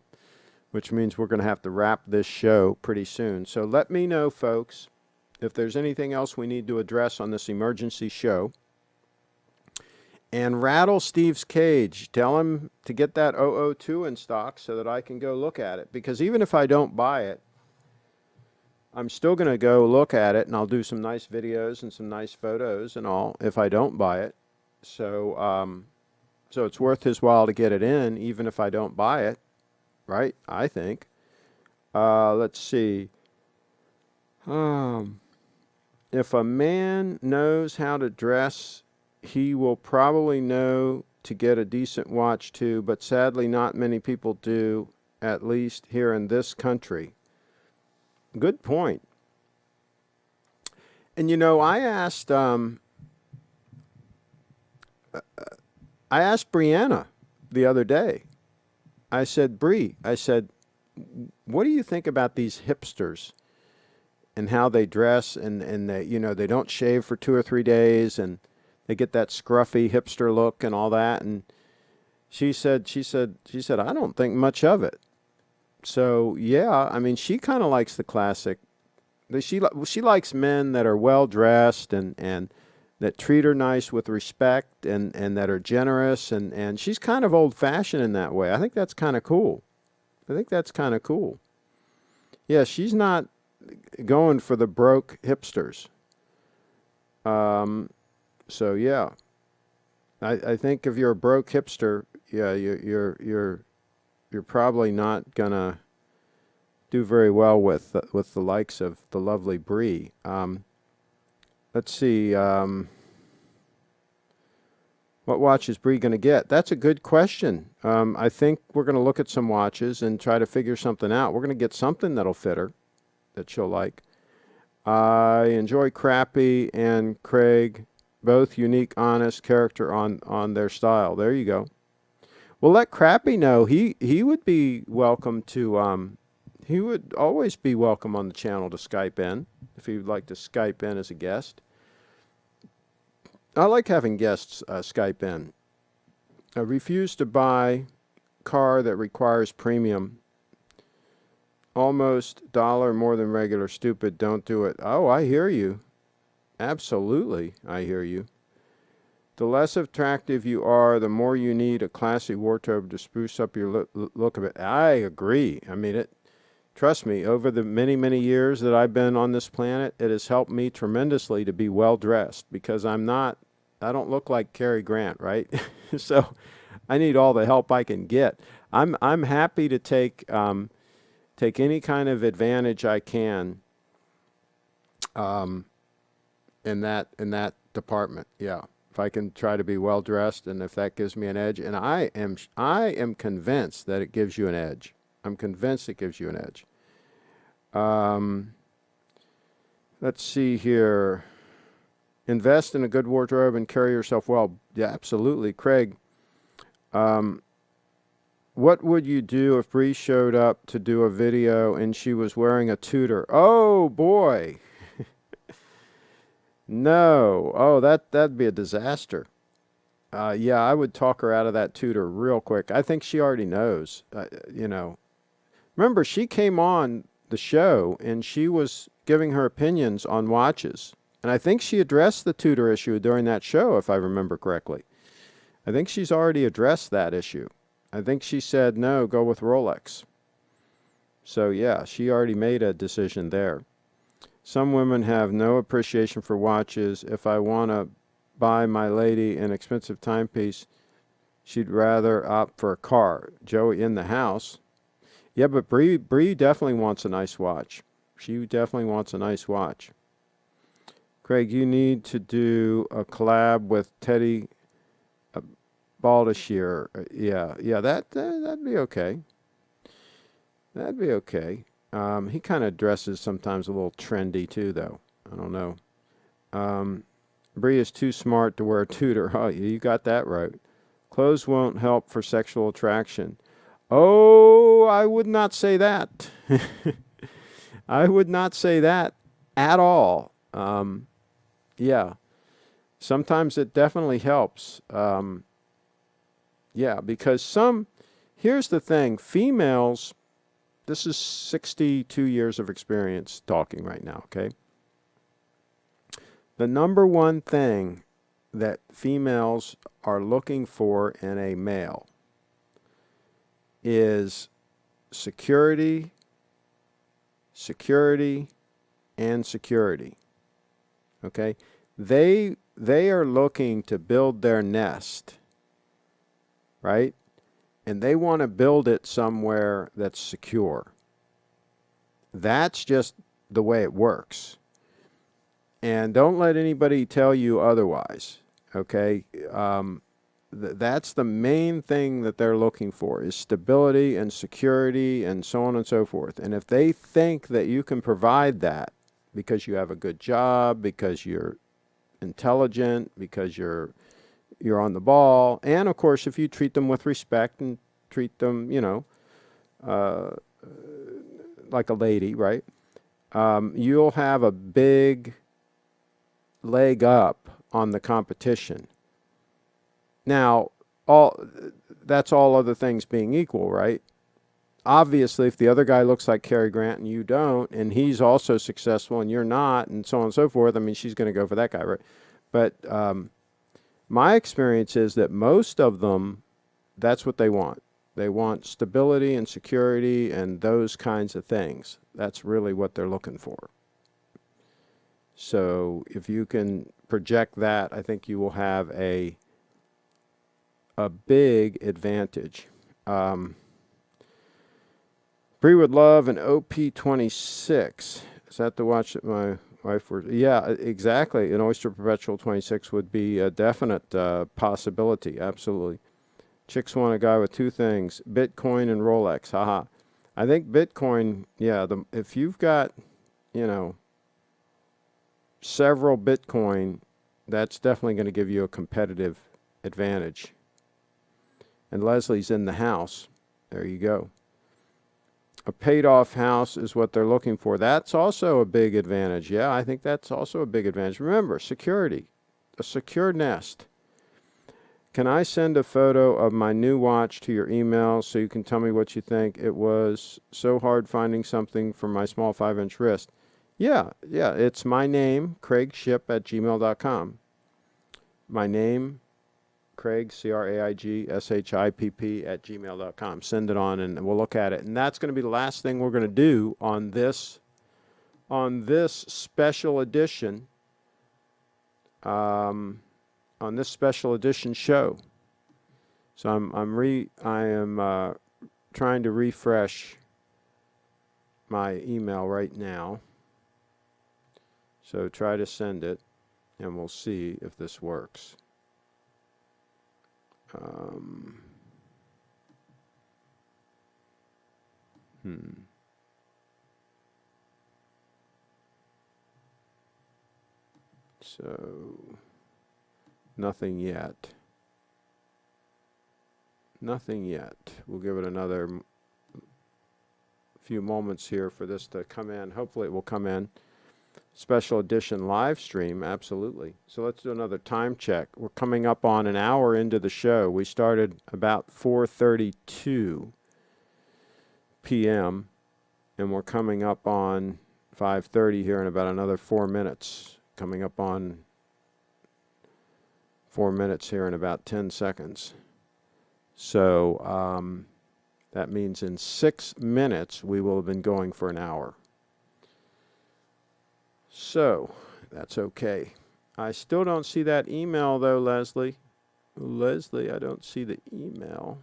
which means we're going to have to wrap this show pretty soon. So let me know, folks, if there's anything else we need to address on this emergency show. And rattle Steve's cage. Tell him to get that 002 in stock so that I can go look at it. Because even if I don't buy it, I'm still going to go look at it, and I'll do some nice videos and some nice photos and all if I don't buy it. So, so it's worth his while to get it in, even if I don't buy it, right? I think. Let's see. If a man knows how to dress, he will probably know to get a decent watch too, but sadly not many people do, at least here in this country. Good point. And you know, I asked Brianna the other day. I said, Bree, what do you think about these hipsters and how they dress and they, you know, they don't shave for 2 or 3 days and they get that scruffy hipster look and all that? And she said, I don't think much of it. So yeah, I mean, she kind of likes the classic. She likes men that are well dressed and that treat her nice with respect and that are generous, and she's kind of old fashioned in that way. I think that's kind of cool. Yeah, she's not going for the broke hipsters. So yeah, I think if you're a broke hipster, yeah, you're probably not gonna do very well with the likes of the lovely Bree. Let's see. What watch is Bree going to get? That's a good question. I think we're going to look at some watches and try to figure something out. We're going to get something that'll fit her, that she'll like. I enjoy Crappy and Craig, both unique, honest character on their style. There you go. Well, let Crappy know he would be welcome to. He would always be welcome on the channel to Skype in if he would like to Skype in as a guest. I like having guests Skype in. I refuse to buy car that requires premium. Almost $1 more than regular. Stupid. Don't do it. Oh, I hear you. Absolutely, I hear you. The less attractive you are, the more you need a classy wardrobe to spruce up your look of it. I agree. I mean, trust me, over the many, many years that I've been on this planet, it has helped me tremendously to be well dressed because I don't look like Cary Grant, right? So I need all the help I can get. I'm happy to take any kind of advantage I can in that department. Yeah. If I can try to be well dressed and if that gives me an edge, and I am convinced that it gives you an edge. I'm convinced it gives you an edge. Let's see here. Invest in a good wardrobe and carry yourself well. Yeah, absolutely. Craig, what would you do if Bree showed up to do a video and she was wearing a Tudor? Oh, boy. No. Oh, that'd be a disaster. Yeah, I would talk her out of that Tudor real quick. I think she already knows, you know. Remember, she came on the show and she was giving her opinions on watches. And I think she addressed the Tudor issue during that show, if I remember correctly. I think she's already addressed that issue. I think she said, no, go with Rolex. So, yeah, she already made a decision there. Some women have no appreciation for watches. If I want to buy my lady an expensive timepiece, she'd rather opt for a car. Joey in the house. Yeah, but Bree definitely wants a nice watch. She definitely wants a nice watch. Craig, you need to do a collab with Teddy Baldashir. Yeah, that'd be okay. That'd be okay. He kind of dresses sometimes a little trendy too, though. I don't know. Bree is too smart to wear a tutor. Oh, you got that right. Clothes won't help for sexual attraction. Oh, I would not say that. I would not say that at all. Yeah, sometimes it definitely helps. Yeah, because here's the thing, females, this is 62 years of experience talking right now, okay? The number one thing that females are looking for in a male is security, security, and security. Okay? They are looking to build their nest, right? And they want to build it somewhere that's secure. That's just the way it works. And don't let anybody tell you otherwise, okay? That's the main thing that they're looking for is stability and security and so on and so forth. And if they think that you can provide that because you have a good job, because you're intelligent, because you're on the ball, and of course if you treat them with respect and treat them, like a lady, right? You'll have a big leg up on the competition. Now, that's all other things being equal, right? Obviously, if the other guy looks like Cary Grant and you don't, and he's also successful and you're not, and so on and so forth, I mean, she's going to go for that guy, right? But my experience is that most of them, that's what they want. They want stability and security and those kinds of things. That's really what they're looking for. So if you can project that, I think you will have a big advantage. Bree would love an OP26. Is that the watch that my wife were? Yeah, exactly. An Oyster Perpetual 26 would be a definite possibility. Absolutely. Chicks want a guy with two things: Bitcoin and Rolex. Haha. I think Bitcoin. Yeah. If you've got, several Bitcoin, that's definitely going to give you a competitive advantage. And Leslie's in the house. There you go. A paid-off house is what they're looking for. That's also a big advantage. Yeah, I think that's also a big advantage. Remember, security, a secure nest. Can I send a photo of my new watch to your email so you can tell me what you think? It was so hard finding something for my small 5-inch wrist. Yeah, it's my name, CraigShipp@gmail.com. My name, Craig, CraigShipp @gmail.com. Send it on and we'll look at it. And that's going to be the last thing we're going to do on this special edition, on this special edition show. So I am trying to refresh my email right now. So try to send it and we'll see if this works. So, nothing yet. Nothing yet. We'll give it another few moments here for this to come in. Hopefully it will come in. Special edition live stream, absolutely. So let's do another time check. We're coming up on an hour into the show. We started about 4:32 p.m. and we're coming up on 5:30 here in about another 4 minutes. Coming up on 4 minutes here in about 10 seconds. So that means in 6 minutes we will have been going for an hour. So, that's okay. I still don't see that email, though, Leslie. Leslie, I don't see the email.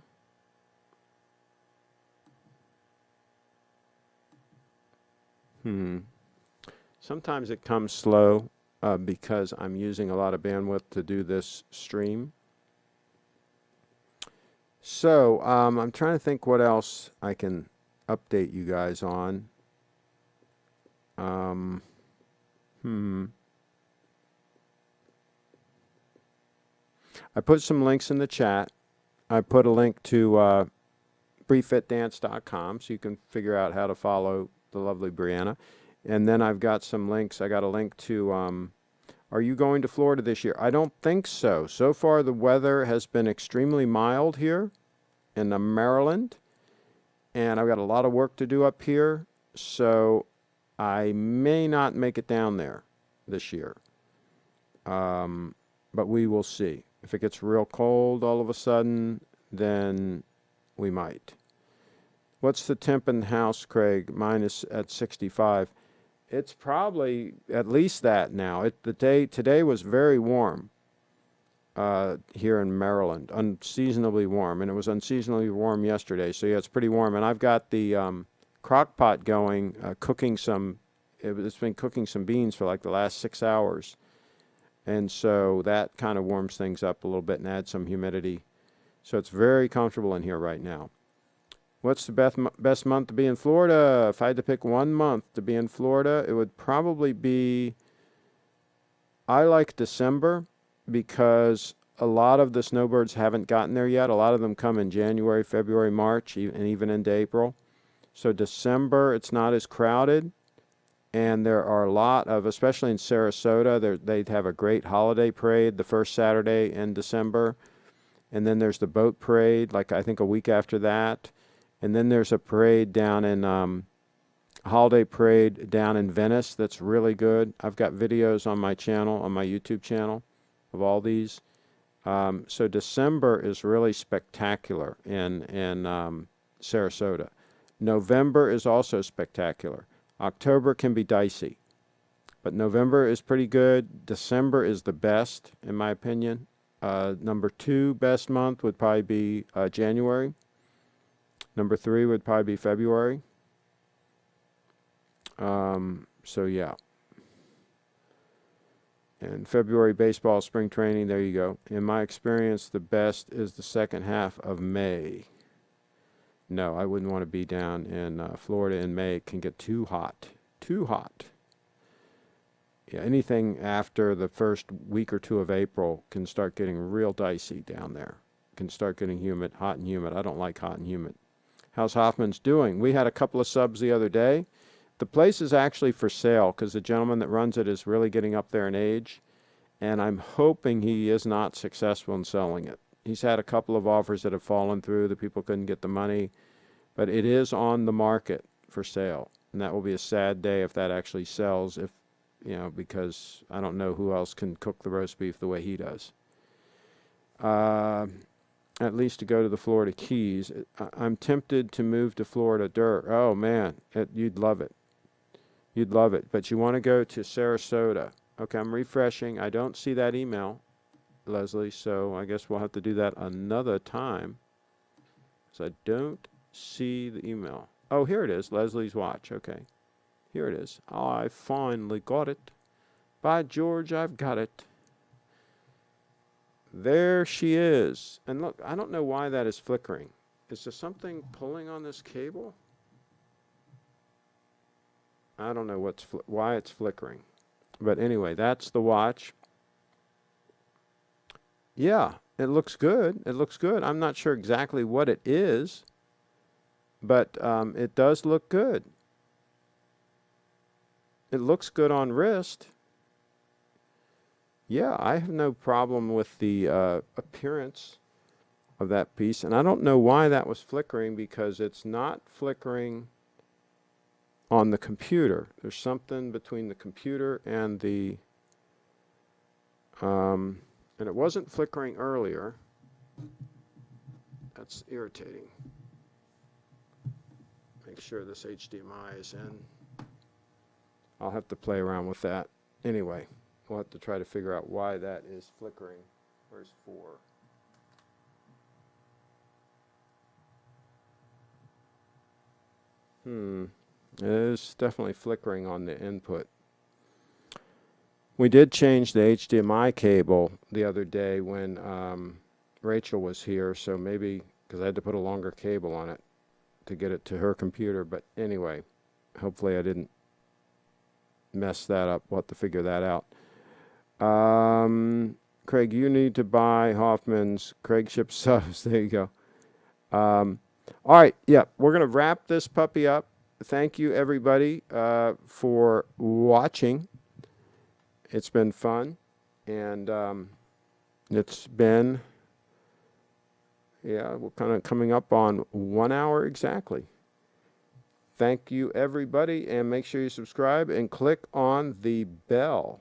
Sometimes it comes slow because I'm using a lot of bandwidth to do this stream. So, I'm trying to think what else I can... update you guys on. I put some links in the chat. I put a link to BrieFitDance.com so you can figure out how to follow the lovely Brianna. And then I've got some links. I got a link to, are you going to Florida this year? I don't think so. So far, the weather has been extremely mild here in Maryland. And I've got a lot of work to do up here. So I may not make it down there this year. But we will see. If it gets real cold all of a sudden, then we might. What's the temp in the house, Craig? Mine is at 65. It's probably at least that now. Today was very warm here in Maryland, unseasonably warm, and it was unseasonably warm yesterday. So yeah, it's pretty warm. And I've got the crock pot going, cooking some. It's been cooking some beans for like the last 6 hours. And so that kind of warms things up a little bit and adds some humidity. So it's very comfortable in here right now. What's the best month to be in Florida? If I had to pick 1 month to be in Florida, it would probably be, I like December because a lot of the snowbirds haven't gotten there yet. A lot of them come in January, February, March, and even into April. So December, it's not as crowded. And there are a lot of, especially in Sarasota, they have a great holiday parade the first Saturday in December. And then there's the boat parade, like I think a week after that. And then there's a parade down in, a holiday parade down in Venice that's really good. I've got videos on my channel, on my YouTube channel, of all these. So December is really spectacular in Sarasota. November is also spectacular. October can be dicey, but November is pretty good. December is the best, in my opinion. Number 2 best month would probably be January. Number 3 would probably be February. So yeah. And February baseball, spring training, there you go. In my experience, the best is the second half of May. No, I wouldn't want to be down in Florida in May. It can get too hot. Too hot. Yeah, anything after the first week or 2 of April can start getting real dicey down there. Can start getting humid, hot and humid. I don't like hot and humid. How's Hoffman's doing? We had a couple of subs the other day. The place is actually for sale because the gentleman that runs it is really getting up there in age. And I'm hoping he is not successful in selling it. He's had a couple of offers that have fallen through. The people couldn't get the money. But it is on the market for sale. And that will be a sad day if that actually sells, because I don't know who else can cook the roast beef the way he does. At least to go to the Florida Keys. I'm tempted to move to Florida. Oh, man, you'd love it. You'd love it. But you want to go to Sarasota. Okay, I'm refreshing. I don't see that email, Leslie, so I guess we'll have to do that another time. So I don't see the email. Oh, here it is, Leslie's watch. Okay, here it is. I finally got it. By George, I've got it. There she is. And look, I don't know why that is flickering. Is there something pulling on this cable? I don't know why it's flickering. But anyway, that's the watch. Yeah, it looks good. It looks good. I'm not sure exactly what it is, but it does look good. It looks good on wrist. Yeah, I have no problem with the appearance of that piece. And I don't know why that was flickering because it's not flickering on the computer. There's something between the computer and the... and it wasn't flickering earlier. That's irritating. Make sure this HDMI is in. I'll have to play around with that. Anyway, we'll have to try to figure out why that is flickering. Where's 4? It is definitely flickering on the input. We did change the HDMI cable the other day when Rachel was here, so maybe, because I had to put a longer cable on it. to get it to her computer. But anyway, hopefully I didn't mess that up. We'll have to figure that out. Craig, you need to buy Hoffman's CraigShip subs. There you go. All right. Yeah, we're going to wrap this puppy up. Thank you, everybody, for watching. It's been fun. And it's been, yeah, we're kind of coming up on 1 hour exactly. Thank you, everybody. And make sure you subscribe and click on the bell.